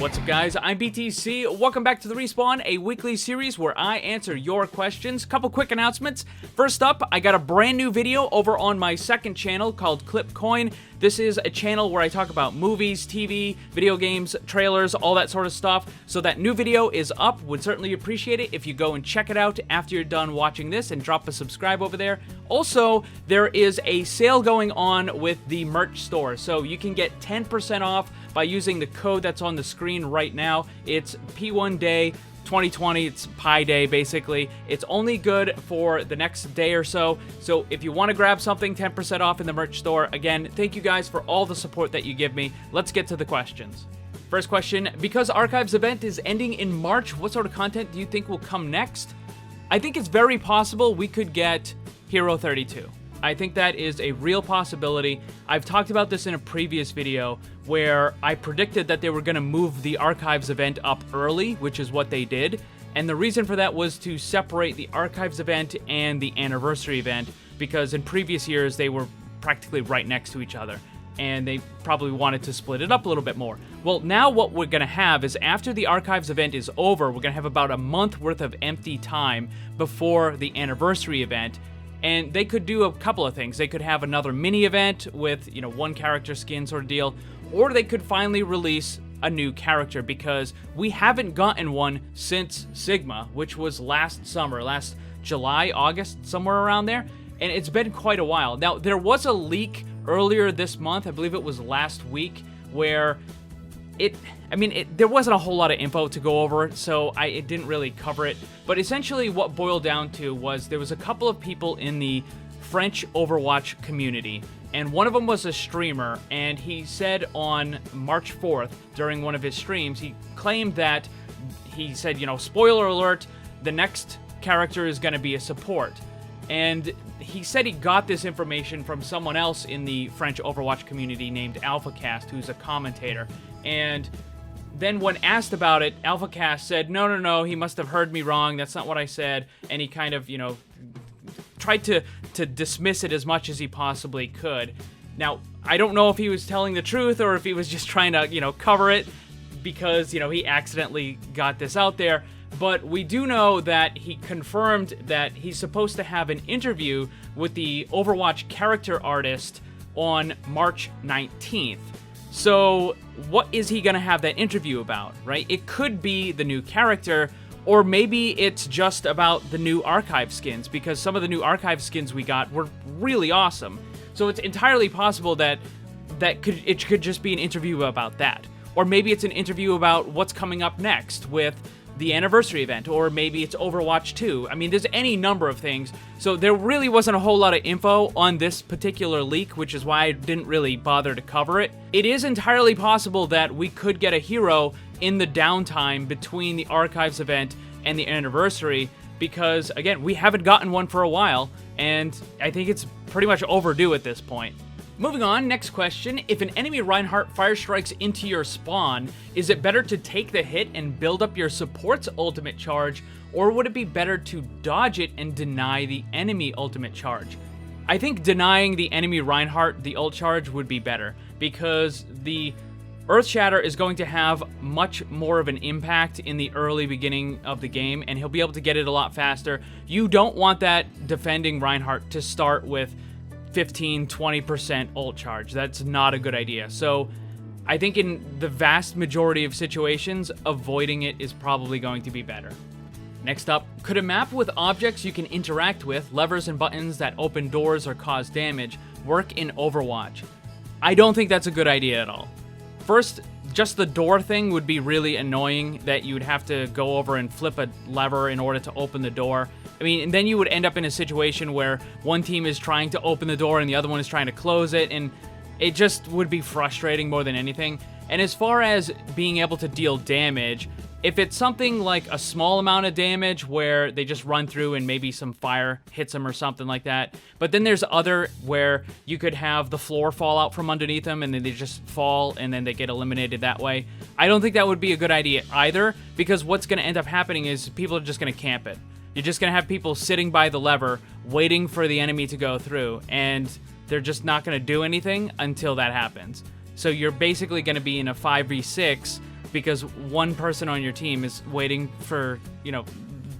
What's up, guys? I'm BTC. Welcome back to The Respawn, a weekly series where I answer your questions. Couple quick announcements. First up, I got a brand new video over on my second channel called Clip Coin. This is a channel where I talk about movies, TV, video games, trailers, all that sort of stuff. So that new video is up. Would certainly appreciate it if you go and check it out after you're done watching this and drop a subscribe over there. Also, there is a sale going on with the merch store, so you can get 10% off by using the code that's on the screen right now. It's P1 Day 2020. It's Pi Day, basically. It's only good for the next day or so. So if you want to grab something 10% off in the merch store, again, thank you guys for all the support that you give me. Let's get to the questions. First question, because Archives event is ending in March, what sort of content do you think will come next? I think it's very possible we could get Hero 32. I think that is a real possibility. I've talked about this in a previous video where I predicted that they were going to move the Archives event up early, which is what they did. And the reason for that was to separate the Archives event and the Anniversary event, because in previous years they were practically right next to each other, and they probably wanted to split it up a little bit more. Well, now what we're going to have is after the Archives event is over, we're going to have about a month worth of empty time before the Anniversary event. And they could do a couple of things. They could have another mini event with, one character skin sort of deal, or they could finally release a new character, because we haven't gotten one since Sigma, which was last summer, last July, August, somewhere around there, and it's been quite a while. Now, there was a leak earlier this month, I believe it was last week, where there wasn't a whole lot of info to go over, so it didn't really cover it. But essentially what boiled down to was there was a couple of people in the French Overwatch community, and one of them was a streamer, and he said on March 4th, during one of his streams, he claimed that, he said, spoiler alert, the next character is going to be a support. And he said he got this information from someone else in the French Overwatch community named AlphaCast, who's a commentator. And then when asked about it, AlphaCast said, no, he must have heard me wrong, that's not what I said. And he kind of, tried to dismiss it as much as he possibly could. Now, I don't know if he was telling the truth or if he was just trying to, cover it because, he accidentally got this out there. But we do know that he confirmed that he's supposed to have an interview with the Overwatch character artist on March 19th. So what is he going to have that interview about, right? It could be the new character, or maybe it's just about the new Archive skins, because some of the new Archive skins we got were really awesome. So it's entirely possible that it could just be an interview about that. Or maybe it's an interview about what's coming up next with the Anniversary event, or maybe it's Overwatch 2. I mean, there's any number of things. So there really wasn't a whole lot of info on this particular leak, which is why I didn't really bother to cover it. It is entirely possible that we could get a hero in the downtime between the Archives event and the Anniversary, because, again, we haven't gotten one for a while, and I think it's pretty much overdue at this point. Moving on, next question. If an enemy Reinhardt fire strikes into your spawn, is it better to take the hit and build up your support's ultimate charge, or would it be better to dodge it and deny the enemy ultimate charge? I think denying the enemy Reinhardt the ult charge would be better, because the Earth Shatter is going to have much more of an impact in the early beginning of the game, and he'll be able to get it a lot faster. You don't want that defending Reinhardt to start with 15-20% ult charge. That's not a good idea. So I think in the vast majority of situations, avoiding it is probably going to be better. Next up, could a map with objects you can interact with, levers and buttons that open doors or cause damage, work in Overwatch? I don't think that's a good idea at all. First, just the door thing would be really annoying, that you'd have to go over and flip a lever in order to open the door. I mean, and then you would end up in a situation where one team is trying to open the door and the other one is trying to close it, and it just would be frustrating more than anything. And as far as being able to deal damage, if it's something like a small amount of damage where they just run through and maybe some fire hits them or something like that, but then there's other where you could have the floor fall out from underneath them and then they just fall and then they get eliminated that way. I don't think that would be a good idea either, because what's going to end up happening is people are just going to camp it. You're just going to have people sitting by the lever waiting for the enemy to go through, and they're just not going to do anything until that happens. So you're basically going to be in a 5v6 because one person on your team is waiting for, you know,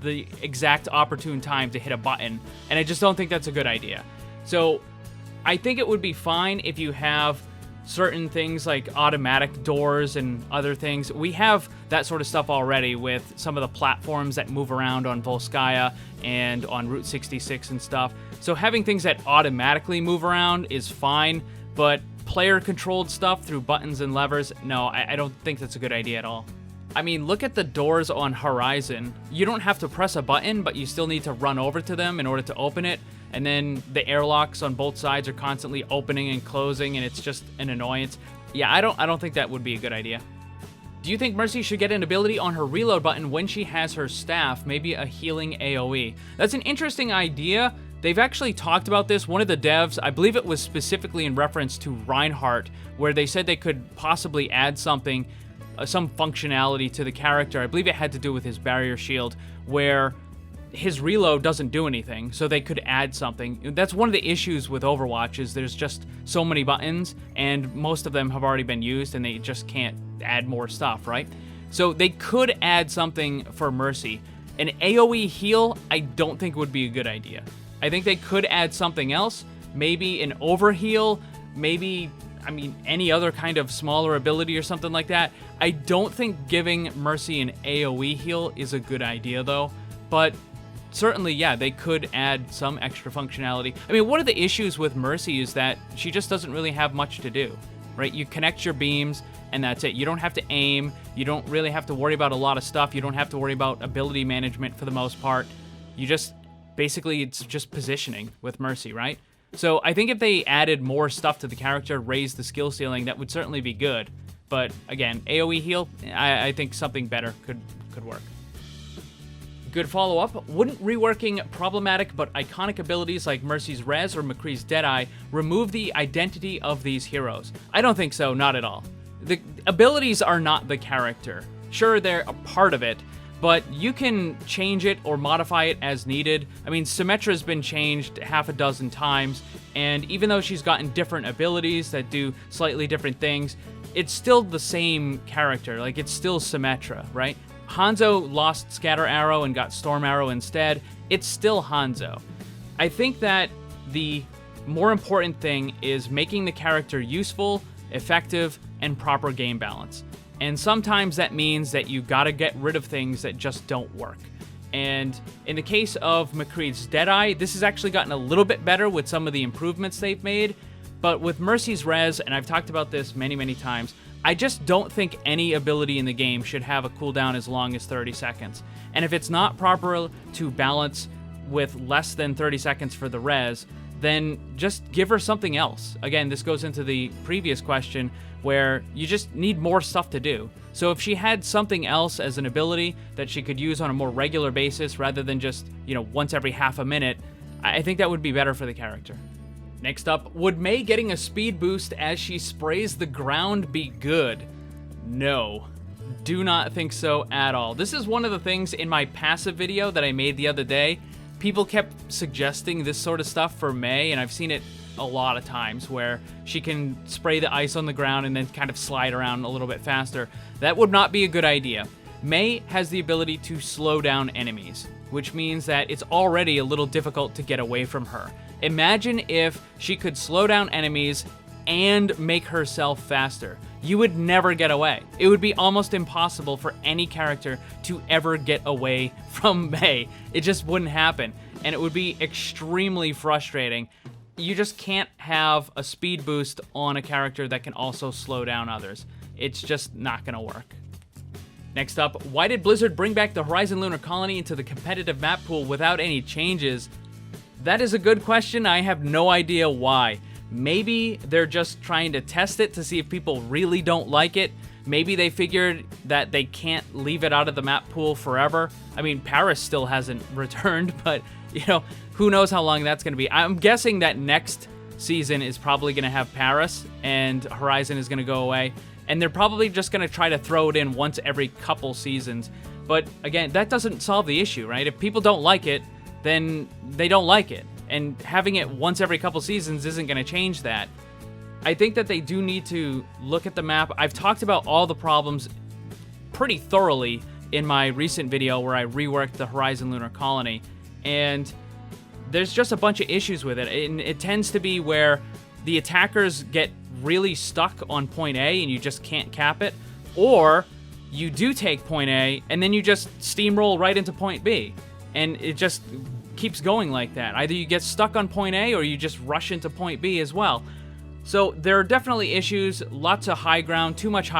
the exact opportune time to hit a button, and I just don't think that's a good idea. So I think it would be fine if you have certain things like automatic doors and other things. We have that sort of stuff already with some of the platforms that move around on Volskaya and on Route 66 and stuff. So having things that automatically move around is fine, but player-controlled stuff through buttons and levers, no, I don't think that's a good idea at all. I mean, look at the doors on Horizon. You don't have to press a button, but you still need to run over to them in order to open it. And then the airlocks on both sides are constantly opening and closing, and it's just an annoyance. Yeah, I don't think that would be a good idea. Do you think Mercy should get an ability on her reload button when she has her staff, maybe a healing AoE? That's an interesting idea. They've actually talked about this. One of the devs, I believe it was specifically in reference to Reinhardt, where they said they could possibly add something, some functionality to the character. I believe it had to do with his barrier shield, where his reload doesn't do anything, so they could add something. That's one of the issues with Overwatch, is there's just so many buttons, and most of them have already been used, and they just can't add more stuff, right? So they could add something for Mercy. An AoE heal, I don't think would be a good idea. I think they could add something else, maybe an overheal, maybe, I mean, any other kind of smaller ability or something like that. I don't think giving Mercy an AoE heal is a good idea, though, but certainly, yeah, they could add some extra functionality. I mean, one of the issues with Mercy is that she just doesn't really have much to do, right? You connect your beams, and that's it. You don't have to aim. You don't really have to worry about a lot of stuff. You don't have to worry about ability management for the most part. You just, basically, it's just positioning with Mercy, right? So I think if they added more stuff to the character, raised the skill ceiling, that would certainly be good. But again, AoE heal, I think something better could work. Good follow-up. Wouldn't reworking problematic but iconic abilities like Mercy's Res or McCree's Deadeye remove the identity of these heroes? I don't think so, not at all. The abilities are not the character. Sure, they're a part of it, but you can change it or modify it as needed. I mean, Symmetra's been changed half a dozen times, and even though she's gotten different abilities that do slightly different things, it's still the same character. Like, it's still Symmetra, right? Hanzo lost Scatter Arrow and got Storm Arrow instead. It's still Hanzo. I think that the more important thing is making the character useful, effective, and proper game balance. And sometimes that means that you gotta get rid of things that just don't work. And in the case of McCree's Deadeye, this has actually gotten a little bit better with some of the improvements they've made. But with Mercy's Res, and I've talked about this many, many times, I just don't think any ability in the game should have a cooldown as long as 30 seconds. And if it's not proper to balance with less than 30 seconds for the res, then just give her something else. Again, this goes into the previous question where you just need more stuff to do. So if she had something else as an ability that she could use on a more regular basis rather than just, you know, once every half a minute, I think that would be better for the character. Next up, would Mei getting a speed boost as she sprays the ground be good? No. Do not think so at all. This is one of the things in my passive video that I made the other day. People kept suggesting this sort of stuff for Mei, and I've seen it a lot of times where she can spray the ice on the ground and then kind of slide around a little bit faster. That would not be a good idea. Mei has the ability to slow down enemies, which means that it's already a little difficult to get away from her. Imagine if she could slow down enemies and make herself faster. You would never get away. It would be almost impossible for any character to ever get away from Mei. It just wouldn't happen, and it would be extremely frustrating. You just can't have a speed boost on a character that can also slow down others. It's just not gonna work. Next up, why did Blizzard bring back the Horizon Lunar Colony into the competitive map pool without any changes? That is a good question. I have no idea why. Maybe they're just trying to test it to see if people really don't like it. Maybe they figured that they can't leave it out of the map pool forever. I mean, Paris still hasn't returned, but, you know, who knows how long that's going to be. I'm guessing that next season is probably going to have Paris and Horizon is going to go away. And they're probably just going to try to throw it in once every couple seasons. But again, that doesn't solve the issue, right? If people don't like it, then they don't like it. And having it once every couple seasons isn't going to change that. I think that they do need to look at the map. I've talked about all the problems pretty thoroughly in my recent video where I reworked the Horizon Lunar Colony, and there's just a bunch of issues with it. And it tends to be where the attackers get really stuck on point A and you just can't cap it, or you do take point A and then you just steamroll right into point B, and it just keeps going like that. Either you get stuck on point A or you just rush into point B as well. So there are definitely issues, lots of high ground, too much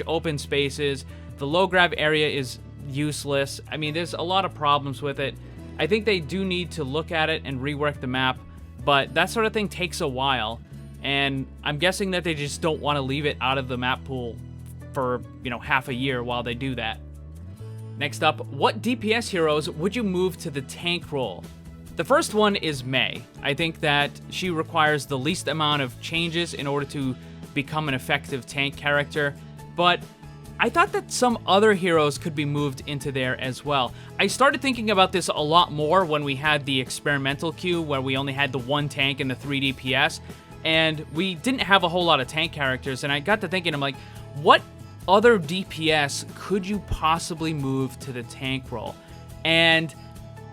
open spaces. The low grab area is useless. I mean, there's a lot of problems with it. I think they do need to look at it and rework the map, but that sort of thing takes a while, and I'm guessing that they just don't want to leave it out of the map pool for, half a year while they do that. Next up, what DPS heroes would you move to the tank role? The first one is Mei. I think that she requires the least amount of changes in order to become an effective tank character, but I thought that some other heroes could be moved into there as well. I started thinking about this a lot more when we had the experimental queue where we only had the 1 tank and the 3 DPS, and we didn't have a whole lot of tank characters, and I got to thinking, I'm like, what other DPS could you possibly move to the tank role? And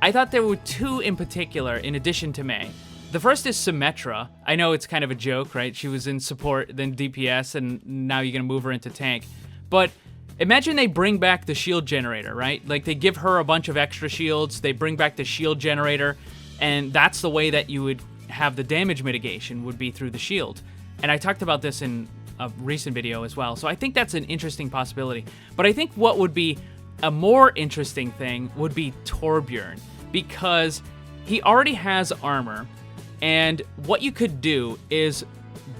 I thought there were 2 in particular in addition to Mei. The first is Symmetra. I know it's kind of a joke, right? She was in support, then DPS, and now you're going to move her into tank. But imagine they bring back the shield generator, right? Like, they give her a bunch of extra shields, they bring back the shield generator, and that's the way that you would have the damage mitigation, would be through the shield. And I talked about this in a recent video as well, so I think that's an interesting possibility. But I think what would be a more interesting thing would be Torbjorn, because he already has armor, and what you could do is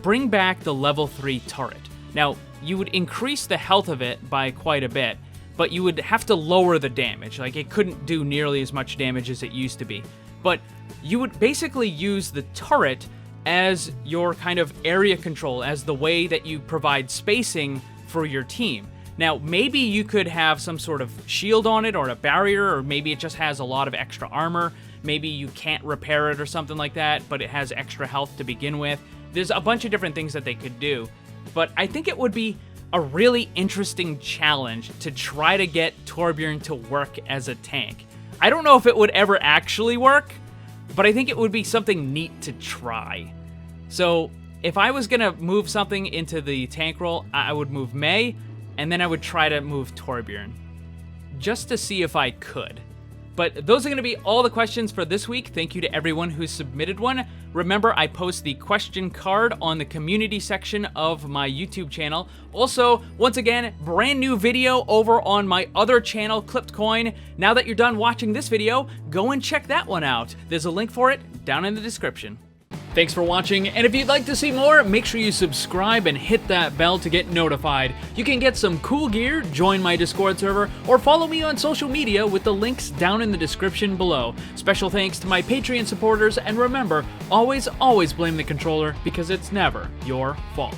bring back the level 3 turret. Now, you would increase the health of it by quite a bit, but you would have to lower the damage. Like, it couldn't do nearly as much damage as it used to be. But you would basically use the turret as your kind of area control, as the way that you provide spacing for your team. Now, maybe you could have some sort of shield on it or a barrier, or maybe it just has a lot of extra armor. Maybe you can't repair it or something like that, but it has extra health to begin with. There's a bunch of different things that they could do. But I think it would be a really interesting challenge to try to get Torbjorn to work as a tank. I don't know if it would ever actually work, but I think it would be something neat to try. So if I was going to move something into the tank role, I would move Mei, and then I would try to move Torbjorn, just to see if I could. But those are going to be all the questions for this week. Thank you to everyone who submitted one. Remember, I post the question card on the community section of my YouTube channel. Also, once again, brand new video over on my other channel, Clipped Coin. Now that you're done watching this video, go and check that one out. There's a link for it down in the description. Thanks for watching, and if you'd like to see more, make sure you subscribe and hit that bell to get notified. You can get some cool gear, join my Discord server, or follow me on social media with the links down in the description below. Special thanks to my Patreon supporters, and remember, always blame the controller, because it's never your fault.